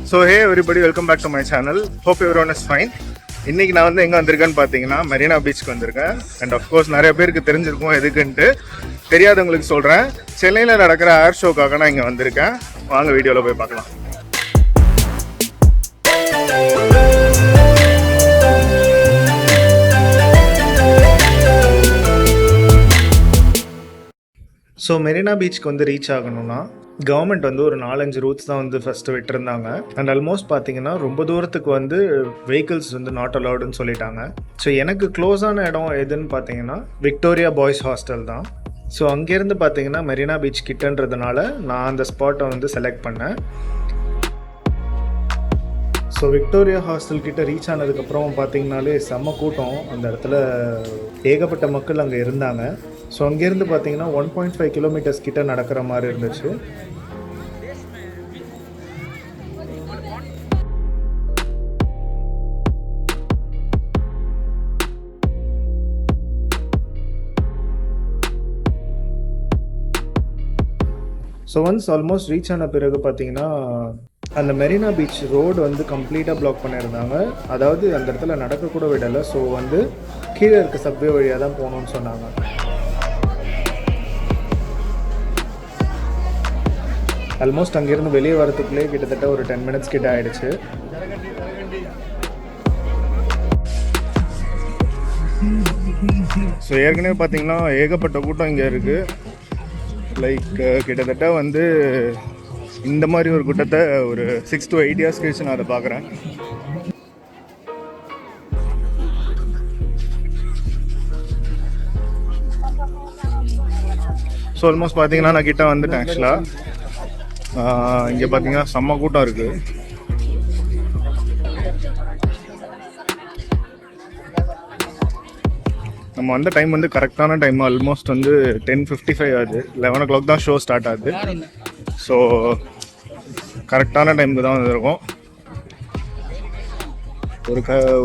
So hey everybody, welcome back to my channel. Hope everyone is fine. இன்னைக்கு நான் வந்து எங்க வந்திருக்கேன்னு பாத்தீங்கன்னா மெரினா பீச்சுக்கு வந்திருக்கேன். அண்ட் ஆஃப் கோர்ஸ் நிறைய பேருக்கு தெரிஞ்சிருக்கும் எதுக்குன்ட்டு. தெரியாதவங்களுக்கு சொல்றேன், சென்னையில் நடக்கிற ஏர் ஷோக்காக நான் இங்க வந்திருக்கேன். வாங்க வீடியோல போய் பார்க்கலாம். ஸோ மெரினா பீச்சுக்கு வந்து ரீச் ஆகணும்னா கவர்மெண்ட் வந்து ஒரு 4-5 ரூட்ஸ் தான் வந்து ஃபஸ்ட்டு விட்டுருந்தாங்க. அண்ட் ஆல்மோஸ்ட் பார்த்தீங்கன்னா ரொம்ப தூரத்துக்கு வந்து வெஹிக்கிள்ஸ் வந்து நாட் அலவுடுன்னு சொல்லிட்டாங்க. ஸோ எனக்கு க்ளோஸான இடம் எதுன்னு பார்த்தீங்கன்னா விக்டோரியா பாய்ஸ் ஹாஸ்டல் தான். ஸோ அங்கேருந்து பார்த்தீங்கன்னா மெரினா பீச் கிட்டன்றதுனால நான் அந்த ஸ்பாட்டை வந்து செலக்ட் பண்ணேன். ஸோ விக்டோரியா ஹாஸ்டல் கிட்ட ரீச் ஆனதுக்கப்புறம் பார்த்தீங்கனாலே செம்ம கூட்டம். அந்த இடத்துல ஏகப்பட்ட மக்கள் அங்கே இருந்தாங்க. ஸோ அங்கேருந்து பார்த்தீங்கன்னா 1.5 கிலோமீட்டர்ஸ் கிட்ட நடக்கிற மாதிரி இருந்துச்சு. ஸோ ஒன்ஸ் ஆல்மோஸ்ட் ரீச் ஆன பிறகு பார்த்தீங்கன்னா அந்த மெரினா பீச் ரோடு வந்து கம்ப்ளீட்டாக பிளாக் பண்ணியிருந்தாங்க. அதாவது அந்த இடத்துல நடக்கக்கூட விடலை. ஸோ வந்து கீழே இருக்க சப்வே வழியாக தான் போகணுன்னு சொன்னாங்க. ஆல்மோஸ்ட் அங்கேருந்து வெளியே வரத்துக்குள்ளே கிட்டத்தட்ட ஒரு 10 மினிட்ஸ் கிட்ட ஆகிடுச்சு. ஸோ ஏற்கனவே பார்த்தீங்கன்னா ஏகப்பட்ட கூட்டம் இங்கே இருக்குது. லைக் கிட்டத்தட்ட வந்து இந்த மாதிரி ஒரு கூட்டத்தை ஒரு 6 to 8 இயர்ஸ் கழிச்சு நான் அதை பார்க்குறேன். ஸோ ஆல்மோஸ்ட் பார்த்தீங்கன்னா நான் கிட்ட வந்துட்டேன். ஆக்சுவலாக இங்கே பார்த்தீங்கன்னா செம்ம கூட்டம் இருக்குது. நம்ம வந்த டைம் வந்து கரெக்டான டைம். ஆல்மோஸ்ட் வந்து 10:55 ஆகுது. 11 o'clock தான் ஷோ ஸ்டார்ட் ஆகுது. ஸோ கரெக்டான டைமுக்கு தான் வந்திருக்கோம்.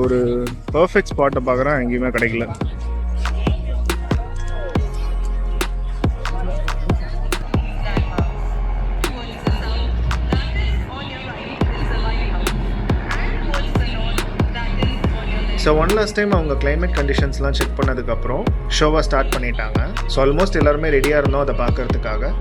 ஒரு பர்ஃபெக்ட் ஸ்பாட்டை பார்க்குறேன், எங்கேயுமே கிடைக்கல. ஸோ ஒன் லாஸ்ட் டைம் அவங்க கிளைமேட் கண்டிஷன்ஸ்லாம் செக் பண்ணதுக்கப்புறம் ஷோவை ஸ்டார்ட் பண்ணிட்டாங்க. ஸோ ஆல்மோஸ்ட் எல்லாருமே ரெடியாக இருந்தோம் அதை பார்க்கறதுக்காக.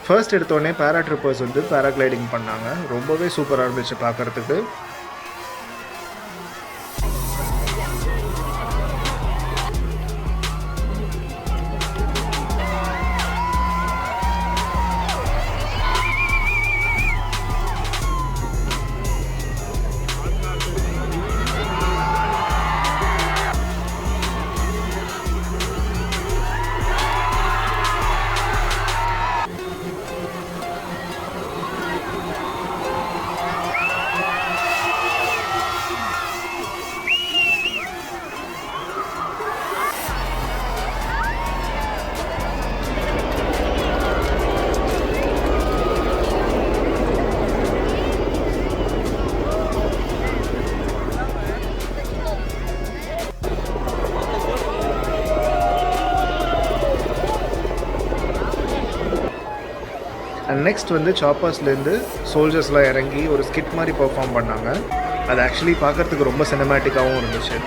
ஃபர்ஸ்ட் எடுத்தோடனே பேரா ட்ரிப்பர்ஸ் வந்து பேராகிளைடிங் பண்ணாங்க. ரொம்பவே சூப்பராக இருந்துச்சு பார்க்குறதுக்கு. அண்ட் நெக்ஸ்ட் வந்து சாப்பர்ஸ்லேருந்து சோல்ஜர்ஸ்லாம் இறங்கி ஒரு ஸ்கிட் மாதிரி பெர்ஃபார்ம் பண்ணாங்க. அது ஆக்சுவலி பார்க்குறதுக்கு ரொம்ப சினிமேட்டிக்காகவும் இருந்துச்சு.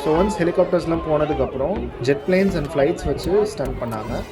ஸோ ஒன்ஸ் ஹெலிகாப்டர்ஸ்லாம் போனதுக்கப்புறம் ஜெட் பிளேன்ஸ் அண்ட் ஃப்ளைட்ஸ் வச்சு ஸ்டன் பண்ணாங்க.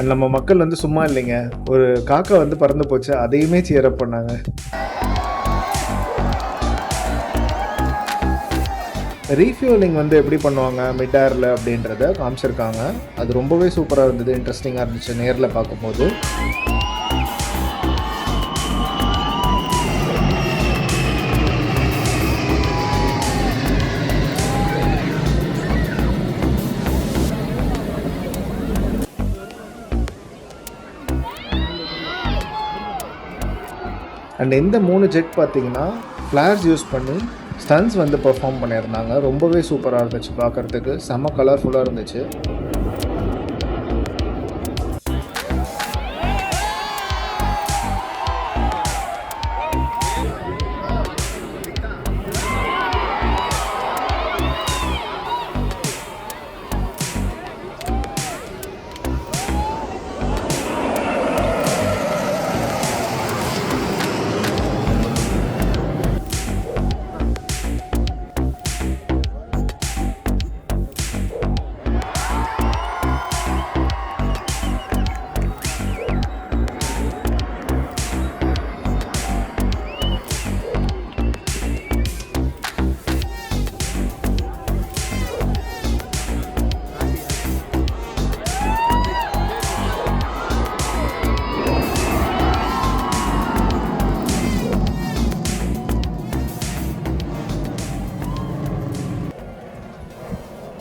அண்ட் நம்ம மக்கள் வந்து சும்மா இல்லைங்க, ஒரு காக்கா வந்து பறந்து போச்சு, அதையுமே சியர் அப் பண்ணாங்க. ரீஃபியூலிங் வந்து எப்படி பண்ணுவாங்க மிட் ஏரில் அப்படின்றத காமிச்சிருக்காங்க. அது ரொம்பவே சூப்பராக இருந்தது, இன்ட்ரெஸ்டிங்காக இருந்துச்சு நேரில் பார்க்கும்போது. அண்ட் இந்த 3 ஜெட் பார்த்தீங்கன்னா ஃப்ளார்ஸ் யூஸ் பண்ணி ஸ்டன்ஸ் வந்து பெர்ஃபார்ம் பண்ணியிருந்தாங்க. ரொம்பவே சூப்பராக இருந்துச்சு பார்க்குறதுக்கு, செம்ம கலர்ஃபுல்லாக இருந்துச்சு.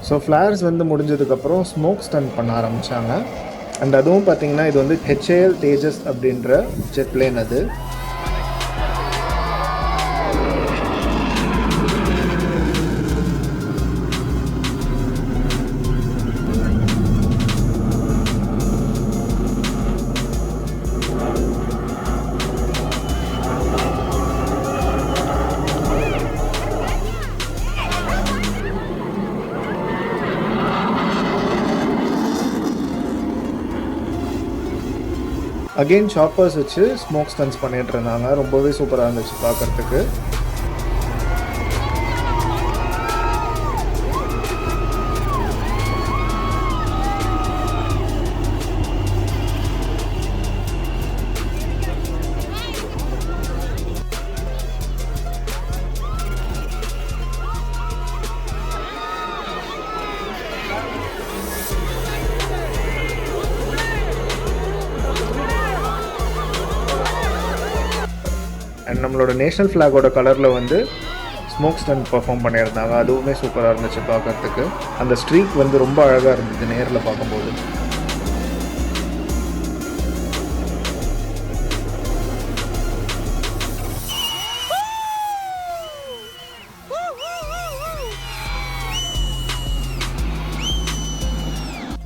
ஸோ ஃப்ளார்ஸ் வந்து முடிஞ்சதுக்கப்புறம் ஸ்மோக் ஸ்டண்ட் பண்ண ஆரம்பித்தாங்க. அண்ட் அதுவும் பார்த்திங்கன்னா இது வந்து HAL தேஜஸ் அப்படின்ற ஜெட் பிளேன். அது அகெயின் சாப்பர்ஸ் வச்சு ஸ்மோக் ஸ்டன்ஸ் பண்ணிகிட்டு இருந்தாங்க. ரொம்பவே சூப்பராக இருந்துச்சு பார்க்குறதுக்கு. அண்ட் நம்மளோட நேஷ்னல் ஃப்ளாகோட கலரில் வந்து ஸ்மோக் ஸ்டன் பர்ஃபார்ம் பண்ணியிருந்தாங்க. அதுவுமே சூப்பராக இருந்துச்சு பார்க்குறதுக்கு. அந்த ஸ்ட்ரீக் வந்து ரொம்ப அழகாக இருந்தது நேரில் பார்க்கும்போது.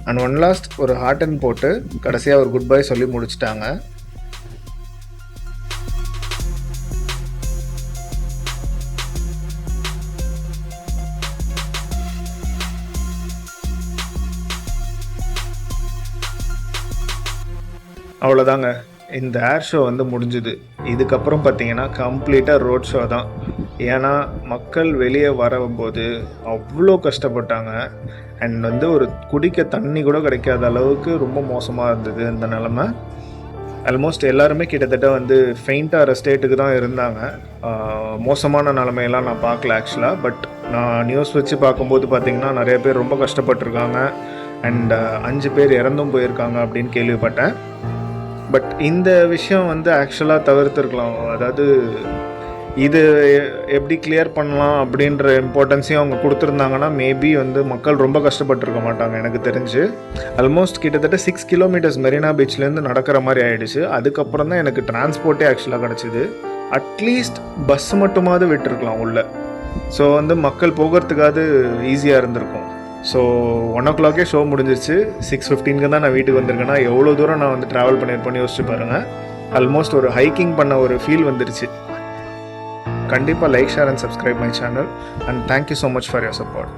அண்ட் ஒன் லாஸ்ட் ஒரு ஹார்ட் அண்ட் போட்டு கடைசியாக ஒரு குட் பை சொல்லி முடிச்சிட்டாங்க. அவ்வளோதாங்க, இந்த ஏர் ஷோ வந்து முடிஞ்சுது. இதுக்கப்புறம் பார்த்தீங்கன்னா கம்ப்ளீட்டாக ரோட் ஷோ தான். ஏன்னா மக்கள் வெளியே வரும்போது அவ்வளோ கஷ்டப்பட்டாங்க. அண்ட் வந்து ஒரு குடிக்க தண்ணி கூட கிடைக்காத அளவுக்கு ரொம்ப மோசமாக இருந்தது இந்த நிலமை. ஆல்மோஸ்ட் எல்லாருமே கிட்டத்தட்ட வந்து ஃபெயிண்டாகிற ஸ்டேட்டுக்கு தான் இருந்தாங்க. மோசமான நிலமையெல்லாம் நான் பார்க்கல ஆக்சுவலாக. பட் நான் நியூஸ் வச்சு பார்க்கும்போது பார்த்திங்கன்னா நிறைய பேர் ரொம்ப கஷ்டப்பட்டுருக்காங்க. அண்ட் 5 பேர் இறந்தும் போயிருக்காங்க அப்படின்னு கேள்விப்பட்டேன். பட் இந்த விஷயம் வந்து ஆக்சுவலாக தவிர்த்துருக்கலாம். அதாவது இது எப்படி கிளியர் பண்ணலாம் அப்படின்ற இம்பார்ட்டன்ஸையும் அவங்க கொடுத்துருந்தாங்கன்னா மேபி வந்து மக்கள் ரொம்ப கஷ்டப்பட்டுருக்க மாட்டாங்க எனக்கு தெரிஞ்சு. ஆல்மோஸ்ட் கிட்டத்தட்ட 6 கிலோமீட்டர்ஸ் மெரினா பீச்லேருந்து நடக்கிற மாதிரி ஆகிடுச்சு. அதுக்கப்புறம் தான் எனக்கு டிரான்ஸ்போர்ட்டே ஆக்சுவலாக கிடச்சிது. அட்லீஸ்ட் பஸ் மட்டுமாவது விட்டுருக்கலாம் உள்ள. ஸோ வந்து மக்கள் போகிறதுக்காவது ஈஸியாக இருந்திருக்கும். ஸோ 1 o'clock ஷோ முடிஞ்சிருச்சு. 6:15 தான் நான் வீட்டுக்கு வந்திருக்கேன்னா எவ்வளோ தூரம் நான் வந்து ட்ராவல் பண்ணியிருப்பேன்னு யோசிச்சு பாருங்கள். ஆல்மோஸ்ட் ஒரு ஹைக்கிங் பண்ண ஒரு ஃபீல் வந்துருச்சு. கண்டிப்பாக like, share and subscribe my channel. And thank you so much for your support.